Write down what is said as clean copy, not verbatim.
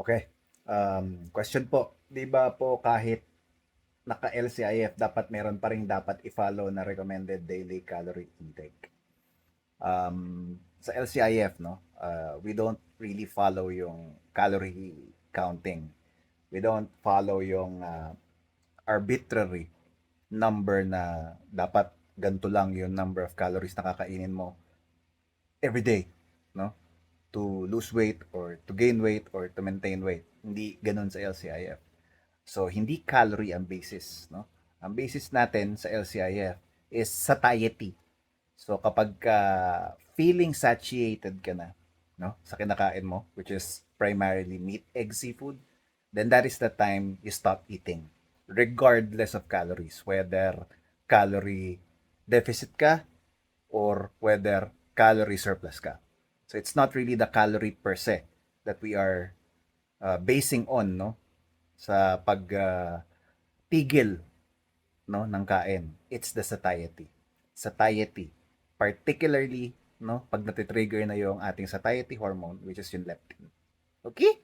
Okay. Question po, 'di ba po kahit naka-LCIF dapat meron pa ring dapat i-follow na recommended daily calorie intake? Sa LCIF, no, we don't really follow yung calorie counting. We don't follow yung arbitrary number na dapat ganito lang yung number of calories na kakainin mo every day, no? To lose weight or to gain weight or to maintain weight. Hindi ganun sa LCIF. So, hindi calorie ang basis, no? Ang basis natin sa LCIF is satiety. So, kapag feeling satiated ka na, no, sa kinakain mo, which is primarily meat, egg, seafood, then that is the time you stop eating. Regardless of calories, whether calorie deficit ka or whether calorie surplus ka. So, it's not really the calorie per se that we are basing on, no, sa pag tigil, no, ng kain. It's the satiety. Satiety. Particularly, no, pag natitrigger na yung ating satiety hormone, which is yung leptin. Okay?